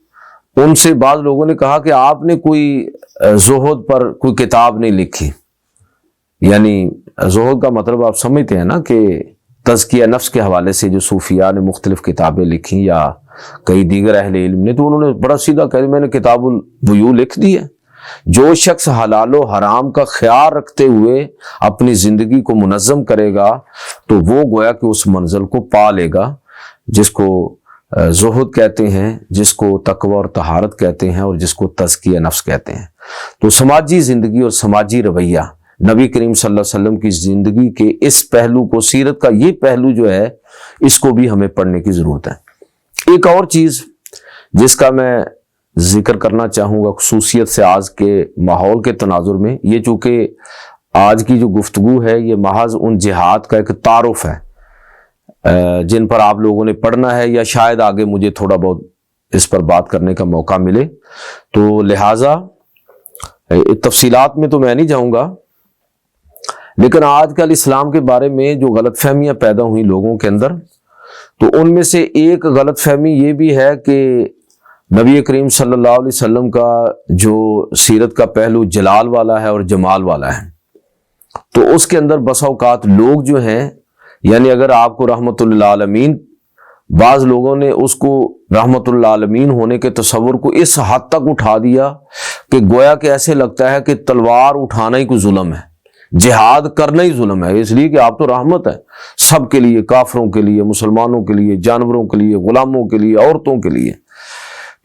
ان سے بعض لوگوں نے کہا کہ آپ نے کوئی زہد پر کوئی کتاب نہیں لکھی، یعنی زہد کا مطلب آپ سمجھتے ہیں نا کہ تزکیہ نفس کے حوالے سے جو صوفیاء نے مختلف کتابیں لکھی یا کئی دیگر اہل علم نے، تو انہوں نے بڑا سیدھا کہا میں نے کتاب البیوع لکھ دی ہے، جو شخص حلال و حرام کا خیال رکھتے ہوئے اپنی زندگی کو منظم کرے گا تو وہ گویا کہ اس منزل کو پا لے گا جس کو زہد کہتے ہیں، جس کو تقوی اور طہارت کہتے ہیں، اور جس کو تزکیہ نفس کہتے ہیں۔ تو سماجی زندگی اور سماجی رویہ، نبی کریم صلی اللہ علیہ وسلم کی زندگی کے اس پہلو کو، سیرت کا یہ پہلو جو ہے، اس کو بھی ہمیں پڑھنے کی ضرورت ہے۔ ایک اور چیز جس کا میں ذکر کرنا چاہوں گا خصوصیت سے آج کے ماحول کے تناظر میں، یہ چونکہ آج کی جو گفتگو ہے یہ محض ان جہاد کا ایک تعارف ہے جن پر آپ لوگوں نے پڑھنا ہے، یا شاید آگے مجھے تھوڑا بہت اس پر بات کرنے کا موقع ملے، تو لہٰذا تفصیلات میں تو میں نہیں جاؤں گا، لیکن آج کل اسلام کے بارے میں جو غلط فہمیاں پیدا ہوئی لوگوں کے اندر، تو ان میں سے ایک غلط فہمی یہ بھی ہے کہ نبی کریم صلی اللہ علیہ وسلم کا جو سیرت کا پہلو جلال والا ہے اور جمال والا ہے، تو اس کے اندر بسا اوقات لوگ جو ہیں، یعنی اگر آپ کو رحمت للعالمین، بعض لوگوں نے اس کو رحمت للعالمین ہونے کے تصور کو اس حد تک اٹھا دیا کہ گویا کہ ایسے لگتا ہے کہ تلوار اٹھانا ہی کوئی ظلم ہے، جہاد کرنا ہی ظلم ہے، اس لیے کہ آپ تو رحمت ہے سب کے لیے، کافروں کے لیے، مسلمانوں کے لیے، جانوروں کے لیے، غلاموں کے لیے، عورتوں کے لیے۔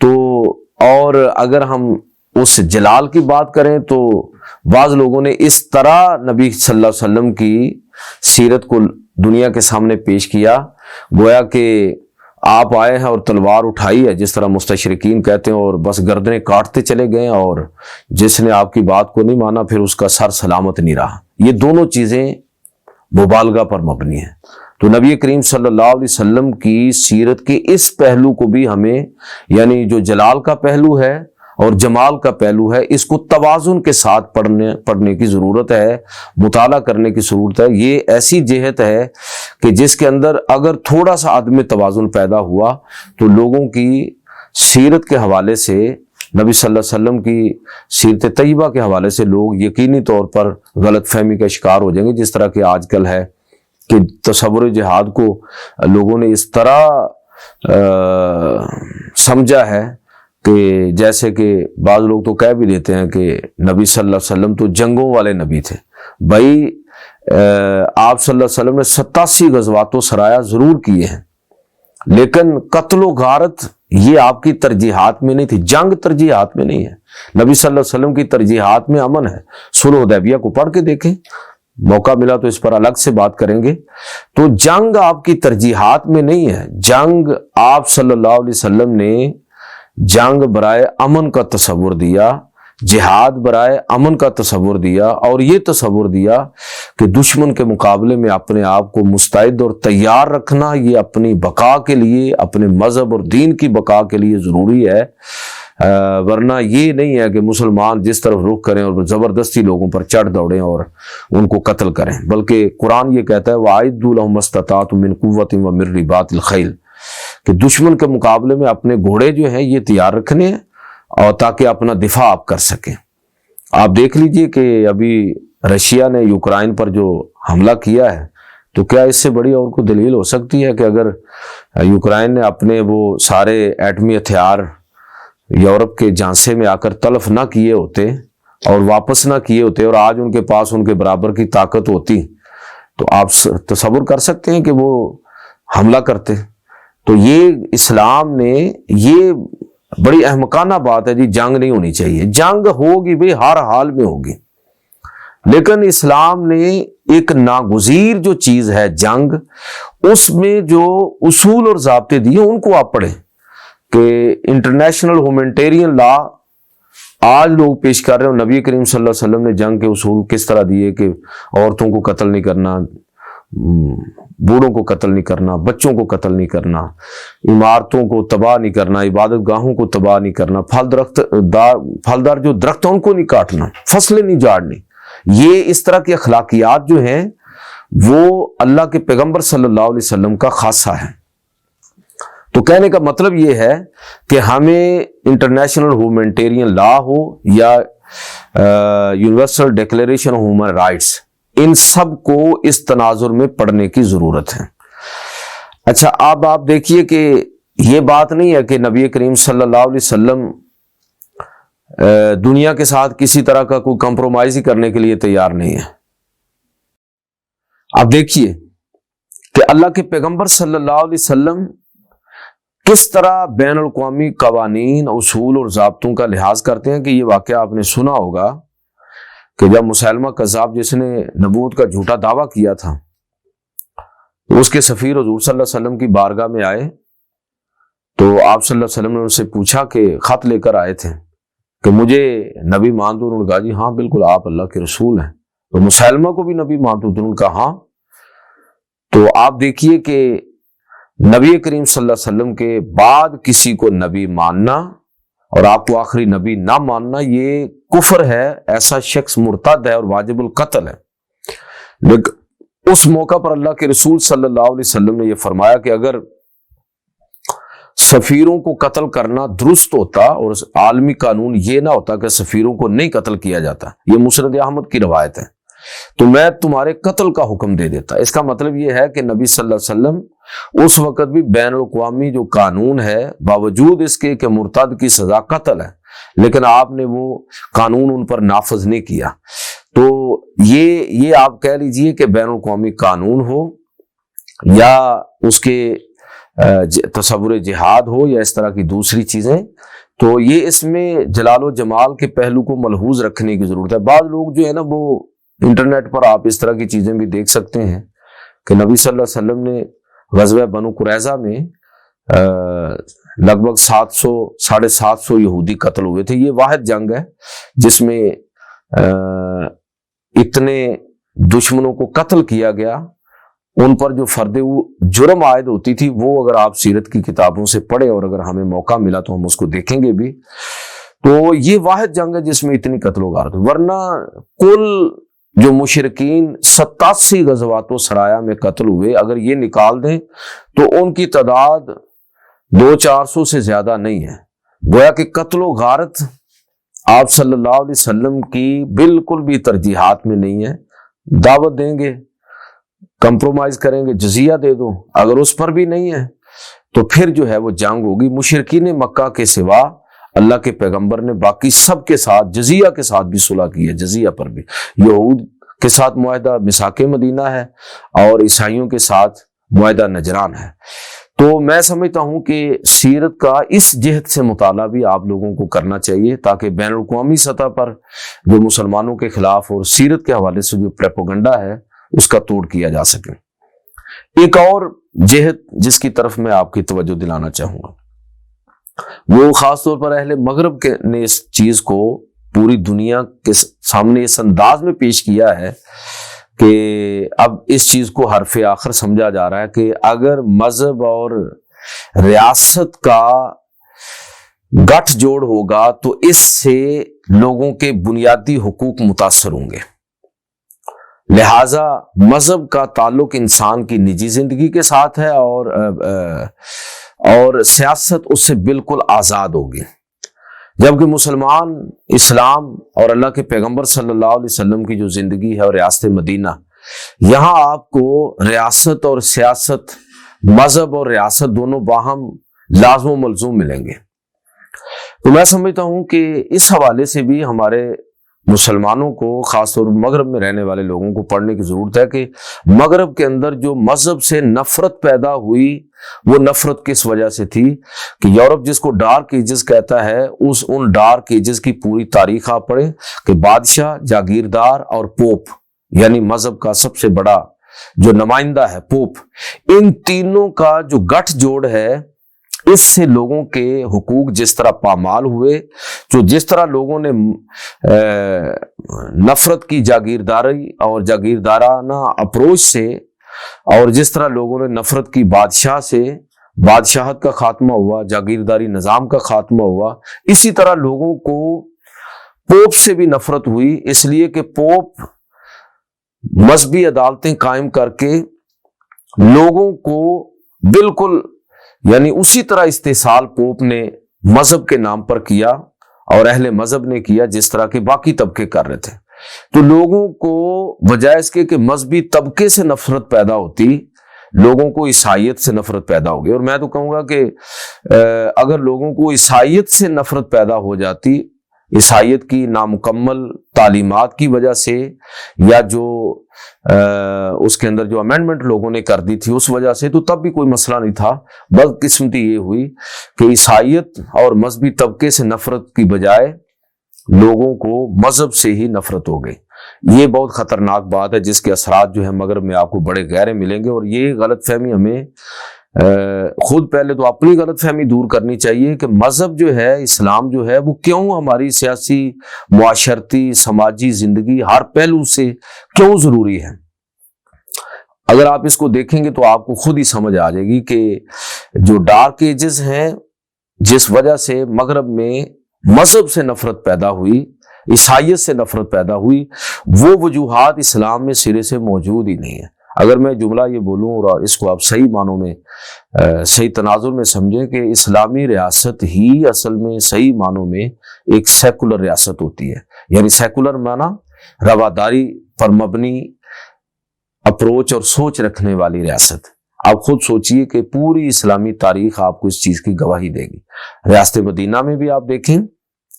تو اور اگر ہم اس جلال کی بات کریں تو بعض لوگوں نے اس طرح نبی صلی اللہ علیہ وسلم کی سیرت کو دنیا کے سامنے پیش کیا گویا کہ آپ آئے ہیں اور تلوار اٹھائی ہے، جس طرح مستشرقین کہتے ہیں، اور بس گردنیں کاٹتے چلے گئے، اور جس نے آپ کی بات کو نہیں مانا پھر اس کا سر سلامت نہیں رہا۔ یہ دونوں چیزیں مبالغہ پر مبنی ہیں۔ تو نبی کریم صلی اللہ علیہ وسلم کی سیرت کے اس پہلو کو بھی ہمیں، یعنی جو جلال کا پہلو ہے اور جمال کا پہلو ہے، اس کو توازن کے ساتھ پڑھنے کی ضرورت ہے، مطالعہ کرنے کی ضرورت ہے۔ یہ ایسی جہت ہے کہ جس کے اندر اگر تھوڑا سا عدم توازن پیدا ہوا تو لوگوں کی سیرت کے حوالے سے، نبی صلی اللہ علیہ وسلم کی سیرت طیبہ کے حوالے سے لوگ یقینی طور پر غلط فہمی کا شکار ہو جائیں گے، جس طرح کہ آج کل ہے کہ تصور جہاد کو لوگوں نے اس طرح سمجھا ہے کہ جیسے کہ بعض لوگ تو کہہ بھی دیتے ہیں کہ نبی صلی اللہ علیہ وسلم تو جنگوں والے نبی تھے۔ بھائی آپ صلی اللہ علیہ وسلم نے 87 غزوات و سرایا ضرور کیے ہیں، لیکن قتل و غارت یہ آپ کی ترجیحات میں نہیں تھی، جنگ ترجیحات میں نہیں ہے۔ نبی صلی اللہ علیہ وسلم کی ترجیحات میں امن ہے۔ صلح حدیبیہ کو پڑھ کے دیکھیں، موقع ملا تو اس پر الگ سے بات کریں گے۔ تو جنگ آپ کی ترجیحات میں نہیں ہے، جنگ آپ صلی اللہ علیہ وسلم نے جنگ برائے امن کا تصور دیا، جہاد برائے امن کا تصور دیا، اور یہ تصور دیا کہ دشمن کے مقابلے میں اپنے آپ کو مستعد اور تیار رکھنا یہ اپنی بقا کے لیے، اپنے مذہب اور دین کی بقا کے لیے ضروری ہے، ورنہ یہ نہیں ہے کہ مسلمان جس طرف رخ کریں اور زبردستی لوگوں پر چڑھ دوڑیں اور ان کو قتل کریں، بلکہ قرآن یہ کہتا ہے وَأَعِدُّوا لَهُمْ مَا اسْتَطَعْتُم مِّن قُوَّةٍ وَمِن رِّبَاطِ الْخَيْلِ، کہ دشمن کے مقابلے میں اپنے گھوڑے جو ہیں یہ تیار رکھنے ہیں اور تاکہ اپنا دفاع آپ کر سکیں۔ آپ دیکھ لیجئے کہ ابھی رشیا نے یوکرائن پر جو حملہ کیا ہے، تو کیا اس سے بڑی اور کوئی دلیل ہو سکتی ہے کہ اگر یوکرائن نے اپنے وہ سارے ایٹمی ہتھیار یورپ کے جانسے میں آ کر تلف نہ کیے ہوتے اور واپس نہ کیے ہوتے، اور آج ان کے پاس ان کے برابر کی طاقت ہوتی، تو آپ تصور کر سکتے ہیں کہ وہ حملہ کرتے۔ تو یہ اسلام نے، یہ بڑی احمقانہ بات ہے جی، جنگ نہیں ہونی چاہیے، جنگ ہوگی بھئی ہر حال میں ہوگی، لیکن اسلام نے ایک ناگزیر جو چیز ہے جنگ، اس میں جو اصول اور ضابطے دیے ان کو آپ پڑھیں کہ انٹرنیشنل ہیومینٹیرین لا آج لوگ پیش کر رہے ہیں، نبی کریم صلی اللہ علیہ وسلم نے جنگ کے اصول کس طرح دیے کہ عورتوں کو قتل نہیں کرنا، بوڑھوں کو قتل نہیں کرنا، بچوں کو قتل نہیں کرنا، عمارتوں کو تباہ نہیں کرنا، عبادت گاہوں کو تباہ نہیں کرنا، پھلدار جو درخت ہیں ان کو نہیں کاٹنا، فصلیں نہیں جاڑنی۔ یہ اس طرح کی اخلاقیات جو ہیں وہ اللہ کے پیغمبر صلی اللہ علیہ وسلم کا خاصہ ہے۔ تو کہنے کا مطلب یہ ہے کہ ہمیں انٹرنیشنل ہیومینٹیرین لا ہو یا universal declaration of human rights, ان سب کو اس تناظر میں پڑھنے کی ضرورت ہے۔ اچھا، اب آپ دیکھیے کہ یہ بات نہیں ہے کہ نبی کریم صلی اللہ علیہ وسلم دنیا کے ساتھ کسی طرح کا کوئی کمپرومائز ہی کرنے کے لیے تیار نہیں ہے۔ اب دیکھیے کہ اللہ کے پیغمبر صلی اللہ علیہ وسلم کس طرح بین الاقوامی قوانین، اصول اور ضابطوں کا لحاظ کرتے ہیں کہ یہ واقعہ آپ نے سنا ہوگا کہ جب مسیلمہ کذاب جس نے نبوت کا جھوٹا دعویٰ کیا تھا، اس کے سفیر حضور صلی اللہ علیہ وسلم کی بارگاہ میں آئے تو آپ صلی اللہ علیہ وسلم نے ان سے پوچھا کہ خط لے کر آئے تھے کہ مجھے نبی مان دو۔ انہوں نے کہا جی ہاں بالکل آپ اللہ کے رسول ہیں۔ تو مسیلمہ کو بھی نبی مان دو؟ انہوں نے کہا ہاں۔ تو آپ دیکھیے کہ نبی کریم صلی اللہ علیہ وسلم کے بعد کسی کو نبی ماننا اور آپ کو آخری نبی نہ ماننا یہ کفر ہے، ایسا شخص مرتد ہے اور واجب القتل ہے۔ لیکن اس موقع پر اللہ کے رسول صلی اللہ علیہ وسلم نے یہ فرمایا کہ اگر سفیروں کو قتل کرنا درست ہوتا اور عالمی قانون یہ نہ ہوتا کہ سفیروں کو نہیں قتل کیا جاتا، یہ مسند احمد کی روایت ہے، تو میں تمہارے قتل کا حکم دے دیتا۔ اس کا مطلب یہ ہے کہ نبی صلی اللہ علیہ وسلم اس وقت بھی بین الاقوامی جو قانون ہے، باوجود اس کے کہ مرتد کی سزا قتل ہے، لیکن آپ نے وہ قانون ان پر نافذ نہیں کیا۔ تو یہ آپ کہہ لیجئے کہ بین الاقوامی قانون ہو یا اس کے تصور جہاد ہو یا اس طرح کی دوسری چیزیں، تو یہ اس میں جلال و جمال کے پہلو کو ملحوظ رکھنے کی ضرورت ہے۔ بعض لوگ جو ہے نا وہ انٹرنیٹ پر آپ اس طرح کی چیزیں بھی دیکھ سکتے ہیں کہ نبی صلی اللہ علیہ وسلم نے غزوہ بنو قریظہ میں لگ بھگ 700-750 یہودی قتل ہوئے تھے۔ یہ واحد جنگ ہے جس میں اتنے دشمنوں کو قتل کیا گیا، ان پر جو فرد جرم عائد ہوتی تھی وہ اگر آپ سیرت کی کتابوں سے پڑھیں اور اگر ہمیں موقع ملا تو ہم اس کو دیکھیں گے بھی، تو یہ واحد جنگ ہے جس میں اتنی قتل و غارت، ورنہ کل جو مشرکین 87 غزوات و سرایا میں قتل ہوئے اگر یہ نکال دیں تو ان کی تعداد 200-400 سے زیادہ نہیں ہے۔ گویا کہ قتل و غارت آپ صلی اللہ علیہ وسلم کی بالکل بھی ترجیحات میں نہیں ہے۔ دعوت دیں گے، کمپرومائز کریں گے، جزیہ دے دو، اگر اس پر بھی نہیں ہے تو پھر جو ہے وہ جنگ ہوگی۔ مشرکین مکہ کے سوا اللہ کے پیغمبر نے باقی سب کے ساتھ جزیہ کے ساتھ بھی صلح کی ہے، جزیہ پر بھی۔ یہود کے ساتھ معاہدہ میثاق مدینہ ہے اور عیسائیوں کے ساتھ معاہدہ نجران ہے۔ تو میں سمجھتا ہوں کہ سیرت کا اس جہت سے مطالعہ بھی آپ لوگوں کو کرنا چاہیے تاکہ بین الاقوامی سطح پر جو مسلمانوں کے خلاف اور سیرت کے حوالے سے جو پروپیگنڈا ہے اس کا توڑ کیا جا سکے۔ ایک اور جہت جس کی طرف میں آپ کی توجہ دلانا چاہوں گا، وہ خاص طور پر اہل مغرب نے اس چیز کو پوری دنیا کے سامنے اس انداز میں پیش کیا ہے کہ اب اس چیز کو حرف آخر سمجھا جا رہا ہے کہ اگر مذہب اور ریاست کا گٹھ جوڑ ہوگا تو اس سے لوگوں کے بنیادی حقوق متاثر ہوں گے، لہذا مذہب کا تعلق انسان کی نجی زندگی کے ساتھ ہے اور سیاست اس سے بالکل آزاد ہوگی، جبکہ مسلمان اسلام اور اللہ کے پیغمبر صلی اللہ علیہ وسلم کی جو زندگی ہے اور ریاست مدینہ، یہاں آپ کو ریاست اور سیاست، مذہب اور ریاست دونوں باہم لازم و ملزوم ملیں گے۔ تو میں سمجھتا ہوں کہ اس حوالے سے بھی ہمارے مسلمانوں کو، خاص طور پر مغرب میں رہنے والے لوگوں کو پڑھنے کی ضرورت ہے کہ مغرب کے اندر جو مذہب سے نفرت پیدا ہوئی وہ نفرت کس وجہ سے تھی کہ یورپ جس کو ڈارک ایجز کہتا ہے، ان ڈارک ایجز کی پوری تاریخ آپ پڑھیں کہ بادشاہ، جاگیردار اور پوپ، یعنی مذہب کا سب سے بڑا جو نمائندہ ہے پوپ، ان تینوں کا جو گٹھ جوڑ ہے اس سے لوگوں کے حقوق جس طرح پامال ہوئے، جو جس طرح لوگوں نے نفرت کی جاگیرداری اور جاگیردارانہ اپروچ سے، اور جس طرح لوگوں نے نفرت کی بادشاہ سے، بادشاہت کا خاتمہ ہوا، جاگیرداری نظام کا خاتمہ ہوا، اسی طرح لوگوں کو پوپ سے بھی نفرت ہوئی، اس لیے کہ پوپ مذہبی عدالتیں قائم کر کے لوگوں کو بالکل، یعنی اسی طرح استحصال پوپ نے مذہب کے نام پر کیا اور اہل مذہب نے کیا جس طرح کے باقی طبقے کر رہے تھے۔ تو لوگوں کو بجائے اس کے کہ مذہبی طبقے سے نفرت پیدا ہوتی، لوگوں کو عیسائیت سے نفرت پیدا ہوگی. اور میں تو کہوں گا کہ اگر لوگوں کو عیسائیت سے نفرت پیدا ہو جاتی، عیسائیت کی نامکمل تعلیمات کی وجہ سے، یا جو اس کے اندر جو امینڈمنٹ لوگوں نے کر دی تھی اس وجہ سے، تو تب بھی کوئی مسئلہ نہیں تھا. بدقسمتی یہ ہوئی کہ عیسائیت اور مذہبی طبقے سے نفرت کی بجائے لوگوں کو مذہب سے ہی نفرت ہو گئی. یہ بہت خطرناک بات ہے جس کے اثرات جو ہے مغرب میں آپ کو بڑے گہرے ملیں گے. اور یہ غلط فہمی ہمیں خود پہلے تو اپنی غلط فہمی دور کرنی چاہیے کہ مذہب جو ہے، اسلام جو ہے، وہ کیوں ہماری سیاسی، معاشرتی، سماجی زندگی ہر پہلو سے کیوں ضروری ہے. اگر آپ اس کو دیکھیں گے تو آپ کو خود ہی سمجھ آ جائے گی کہ جو ڈارک ایجز ہیں، جس وجہ سے مغرب میں مذہب سے نفرت پیدا ہوئی، عیسائیت سے نفرت پیدا ہوئی، وہ وجوہات اسلام میں سرے سے موجود ہی نہیں ہے. اگر میں جملہ یہ بولوں اور اس کو آپ صحیح معنوں میں، صحیح تناظر میں سمجھیں کہ اسلامی ریاست ہی اصل میں صحیح معنوں میں ایک سیکولر ریاست ہوتی ہے. یعنی سیکولر معنی رواداری پر مبنی اپروچ اور سوچ رکھنے والی ریاست. آپ خود سوچئے کہ پوری اسلامی تاریخ آپ کو اس چیز کی گواہی دے گی. ریاست مدینہ میں بھی آپ دیکھیں،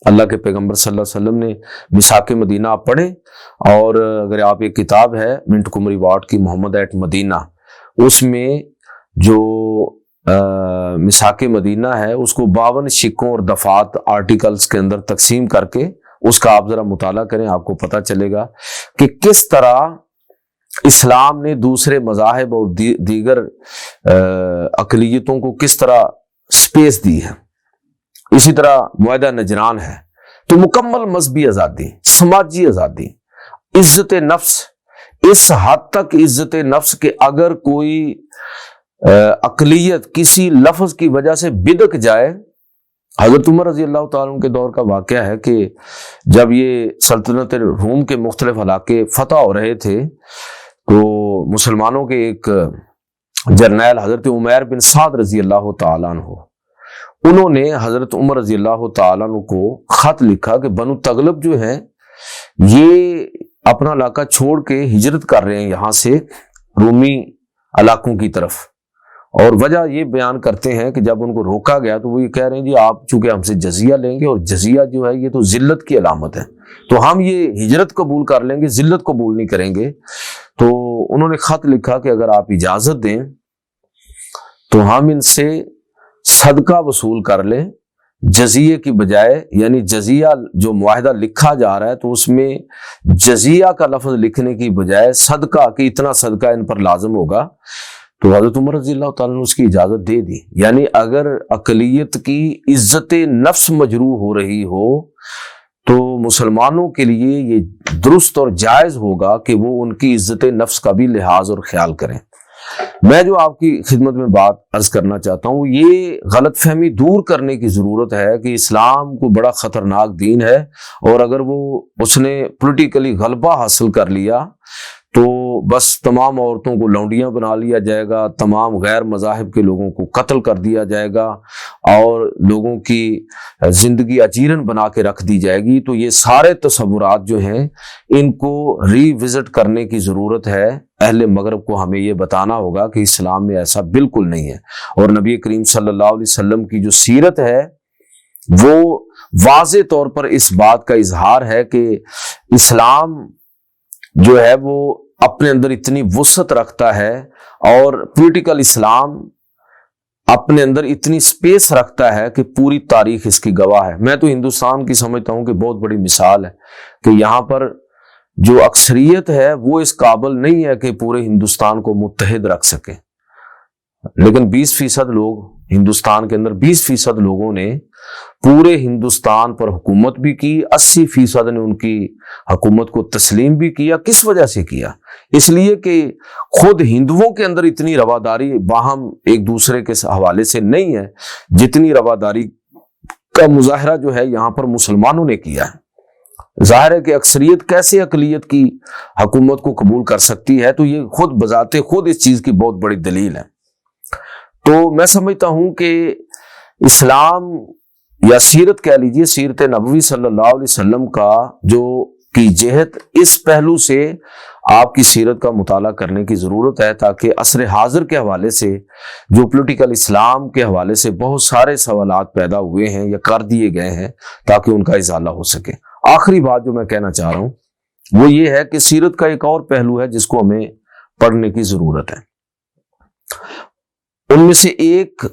اللہ کے پیغمبر صلی اللہ علیہ وسلم نے میثاق مدینہ آپ پڑھیں، اور اگر آپ ایک کتاب ہے منٹ کمری واٹ کی، محمد ایٹ مدینہ، اس میں جو میثاق مدینہ ہے اس کو 52 شقوں اور دفعات آرٹیکلز کے اندر تقسیم کر کے اس کا آپ ذرا مطالعہ کریں، آپ کو پتہ چلے گا کہ کس طرح اسلام نے دوسرے مذاہب اور دیگر اقلیتوں کو کس طرح سپیس دی ہے. اسی طرح معاہدہ نجران ہے. تو مکمل مذہبی آزادی، سماجی آزادی، عزت نفس، اس حد تک عزت نفس کہ اگر کوئی اقلیت کسی لفظ کی وجہ سے بدک جائے. حضرت عمر رضی اللہ تعالیٰ عنہ کے دور کا واقعہ ہے کہ جب یہ سلطنت روم کے مختلف علاقے فتح ہو رہے تھے تو مسلمانوں کے ایک جرنیل حضرت عمیر بن سعد رضی اللہ تعالیٰ عنہ، انہوں نے حضرت عمر رضی اللہ تعالیٰ عنہ کو خط لکھا کہ بنو تغلب جو ہے یہ اپنا علاقہ چھوڑ کے ہجرت کر رہے ہیں یہاں سے رومی علاقوں کی طرف، اور وجہ یہ بیان کرتے ہیں کہ جب ان کو روکا گیا تو وہ یہ کہہ رہے ہیں جی آپ چونکہ ہم سے جزیہ لیں گے، اور جزیہ جو ہے یہ تو ذلت کی علامت ہے، تو ہم یہ ہجرت قبول کر لیں گے، ذلت قبول نہیں کریں گے. تو انہوں نے خط لکھا کہ اگر آپ اجازت دیں تو ہم ان سے صدقہ وصول کر لیں جزیے کی بجائے. یعنی جزیہ جو معاہدہ لکھا جا رہا ہے تو اس میں جزیہ کا لفظ لکھنے کی بجائے صدقہ کہ اتنا صدقہ ان پر لازم ہوگا. تو حضرت عمر رضی اللہ تعالیٰ نے اس کی اجازت دے دی. یعنی اگر اقلیت کی عزت نفس مجروح ہو رہی ہو تو مسلمانوں کے لیے یہ درست اور جائز ہوگا کہ وہ ان کی عزت نفس کا بھی لحاظ اور خیال کریں. میں جو آپ کی خدمت میں بات عرض کرنا چاہتا ہوں، یہ غلط فہمی دور کرنے کی ضرورت ہے کہ اسلام کو بڑا خطرناک دین ہے، اور اگر اس نے پولیٹیکلی غلبہ حاصل کر لیا تو بس تمام عورتوں کو لونڈیاں بنا لیا جائے گا، تمام غیر مذاہب کے لوگوں کو قتل کر دیا جائے گا، اور لوگوں کی زندگی اجیرن بنا کے رکھ دی جائے گی. تو یہ سارے تصورات جو ہیں ان کو ری وزٹ کرنے کی ضرورت ہے. اہل مغرب کو ہمیں یہ بتانا ہوگا کہ اسلام میں ایسا بالکل نہیں ہے، اور نبی کریم صلی اللہ علیہ وسلم کی جو سیرت ہے وہ واضح طور پر اس بات کا اظہار ہے کہ اسلام جو ہے وہ اپنے اندر اتنی وسعت رکھتا ہے، اور پولیٹیکل اسلام اپنے اندر اتنی سپیس رکھتا ہے کہ پوری تاریخ اس کی گواہ ہے. میں تو ہندوستان کی سمجھتا ہوں کہ بہت بڑی مثال ہے کہ یہاں پر جو اکثریت ہے وہ اس قابل نہیں ہے کہ پورے ہندوستان کو متحد رکھ سکے، لیکن 20% لوگ ہندوستان کے اندر، 20% لوگوں نے پورے ہندوستان پر حکومت بھی کی، 80% نے ان کی حکومت کو تسلیم بھی کیا. کس وجہ سے کیا؟ اس لیے کہ خود ہندوؤں کے اندر اتنی رواداری باہم ایک دوسرے کے حوالے سے نہیں ہے جتنی رواداری کا مظاہرہ جو ہے یہاں پر مسلمانوں نے کیا ہے. ظاہر ہے کہ اکثریت کیسے اقلیت کی حکومت کو قبول کر سکتی ہے، تو یہ خود بذات خود اس چیز کی بہت بڑی دلیل ہے. تو میں سمجھتا ہوں کہ اسلام یا سیرت کہہ لیجیے، سیرت نبوی صلی اللہ علیہ وسلم کا جو کی جہت اس پہلو سے آپ کی سیرت کا مطالعہ کرنے کی ضرورت ہے، تاکہ عصر حاضر کے حوالے سے جو پولیٹیکل اسلام کے حوالے سے بہت سارے سوالات پیدا ہوئے ہیں یا کر دیے گئے ہیں، تاکہ ان کا ازالہ ہو سکے۔ آخری بات جو میں کہنا چاہ رہا ہوں وہ یہ ہے کہ سیرت کا ایک اور پہلو ہے جس کو ہمیں پڑھنے کی ضرورت ہے۔ ان میں سے ایک،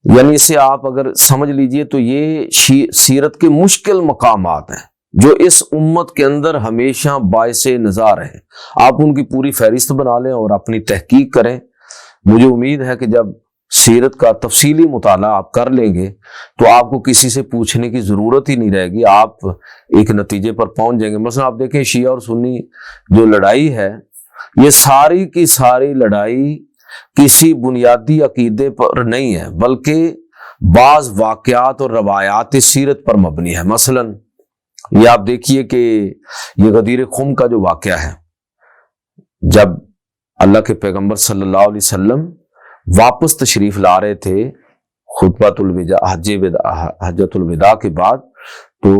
یعنی اسے آپ اگر سمجھ لیجئے تو یہ سیرت کے مشکل مقامات ہیں جو اس امت کے اندر ہمیشہ باعث نظار ہیں۔ آپ ان کی پوری فہرست بنا لیں اور اپنی تحقیق کریں۔ مجھے امید ہے کہ جب سیرت کا تفصیلی مطالعہ آپ کر لیں گے تو آپ کو کسی سے پوچھنے کی ضرورت ہی نہیں رہے گی، آپ ایک نتیجے پر پہنچ جائیں گے۔ مثلا آپ دیکھیں شیعہ اور سنی جو لڑائی ہے، یہ ساری کی ساری لڑائی کسی بنیادی عقیدے پر نہیں ہے، بلکہ بعض واقعات اور روایات سیرت پر مبنی ہے۔ مثلا یہ آپ دیکھیے کہ یہ غدیر خم کا جو واقعہ ہے، جب اللہ کے پیغمبر صلی اللہ علیہ وسلم واپس تشریف لا رہے تھے خطبۃ الوداع، حجۃ الوداع کے بعد، تو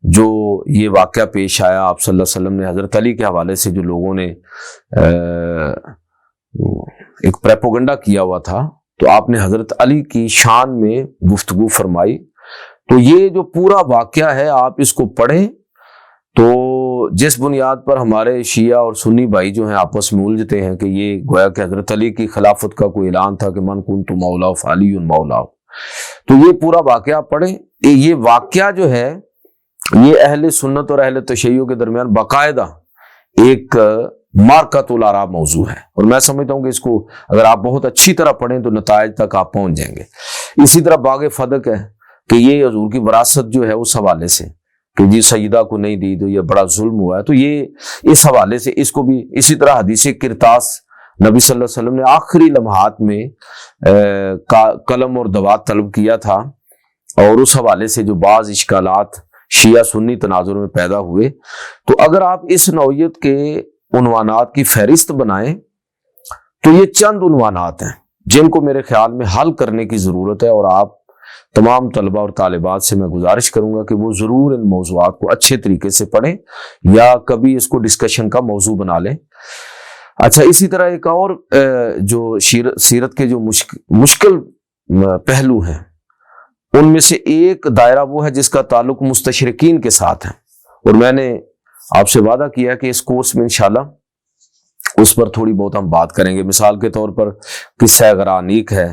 جو یہ واقعہ پیش آیا، آپ صلی اللہ علیہ وسلم نے حضرت علی کے حوالے سے جو لوگوں نے ایک پریپوگنڈا کیا ہوا تھا، تو آپ نے حضرت علی کی شان میں گفتگو فرمائی۔ تو یہ جو پورا واقعہ ہے آپ اس کو پڑھیں تو جس بنیاد پر ہمارے شیعہ اور سنی بھائی جو ہیں آپس میں الجھتے ہیں کہ یہ گویا کہ حضرت علی کی خلافت کا کوئی اعلان تھا کہ من کنت مولا فعلی مولا، تو یہ پورا واقعہ پڑھیں۔ یہ واقعہ جو ہے یہ اہل سنت اور اہل تشیع کے درمیان باقاعدہ ایک مارکۃ الاراء موضوع ہے، اور میں سمجھتا ہوں کہ اس کو اگر آپ بہت اچھی طرح پڑھیں تو نتائج تک آپ پہنچ جائیں گے۔ اسی طرح باغ فدق ہے کہ یہ حضور کی وراثت جو ہے اس حوالے سے کہ جی سیدہ کو نہیں دی تو یہ بڑا ظلم ہوا ہے، تو یہ اس حوالے سے اس کو بھی اسی طرح حدیث کرتاس نبی صلی اللہ علیہ وسلم نے آخری لمحات میں قلم اور دوات طلب کیا تھا، اور اس حوالے سے جو بعض اشکالات شیعہ سنی تناظر میں پیدا ہوئے، تو اگر آپ اس نوعیت کے عنوانات کی فہرست بنائیں تو یہ چند عنوانات ہیں جن کو میرے خیال میں حل کرنے کی ضرورت ہے، اور آپ تمام طلبہ اور طالبات سے میں گزارش کروں گا کہ وہ ضرور ان موضوعات کو اچھے طریقے سے پڑھیں یا کبھی اس کو ڈسکشن کا موضوع بنا لیں۔ اچھا، اسی طرح ایک اور جو سیرت کے جو مشکل پہلو ہیں ان میں سے ایک دائرہ وہ ہے جس کا تعلق مستشرقین کے ساتھ ہے، اور میں نے آپ سے وعدہ کیا کہ اس کورس میں انشاءاللہ اس پر تھوڑی بہت ہم بات کریں گے۔ مثال کے طور پر قصہ غرانیق ہے،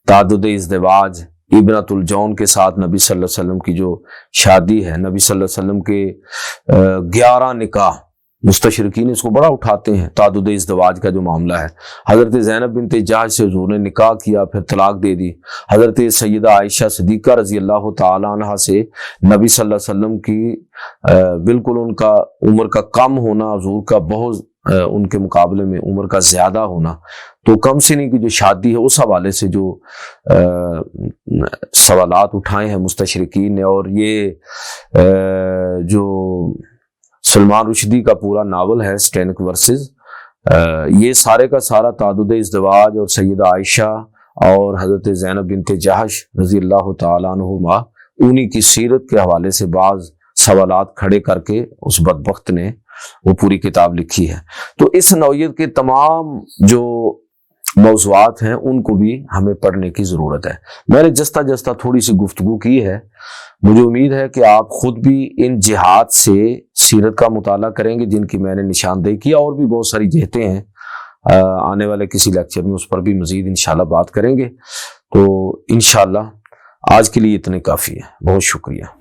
تعدد ازدواج، ابنۃ الجون کے ساتھ نبی صلی اللہ علیہ وسلم کی جو شادی ہے، نبی صلی اللہ علیہ وسلم کے 11 نکاح، مستشرقین اس کو بڑا اٹھاتے ہیں۔ تعدد ازدواج کا جو معاملہ ہے، حضرت زینب بنت جحش سے حضور نے نکاح کیا پھر طلاق دے دی، حضرت سیدہ عائشہ صدیقہ رضی اللہ تعالی عنہا سے نبی صلی اللہ علیہ وسلم کی بالکل ان کا عمر کا کم ہونا، حضور کا بہت ان کے مقابلے میں عمر کا زیادہ ہونا، تو کم سنی کی جو شادی ہے اس حوالے سے جو سوالات اٹھائے ہیں مستشرقین نے، اور یہ جو سلمان رشدی کا پورا ناول ہے اسٹینک ورسز، یہ سارے کا سارا تعدد ازدواج اور سیدہ عائشہ اور حضرت زینب بنت جحش رضی اللہ تعالی عنہما انہی کی سیرت کے حوالے سے بعض سوالات کھڑے کر کے اس بدبخت نے وہ پوری کتاب لکھی ہے۔ تو اس نوعیت کے تمام جو موضوعات ہیں ان کو بھی ہمیں پڑھنے کی ضرورت ہے۔ میں نے جستا جستا تھوڑی سی گفتگو کی ہے، مجھے امید ہے کہ آپ خود بھی ان جہات سے سیرت کا مطالعہ کریں گے جن کی میں نے نشاندہی کی، اور بھی بہت ساری جہتیں ہیں، آنے والے کسی لیکچر میں اس پر بھی مزید انشاءاللہ بات کریں گے۔ تو انشاءاللہ آج کے لیے اتنے کافی ہے، بہت شکریہ۔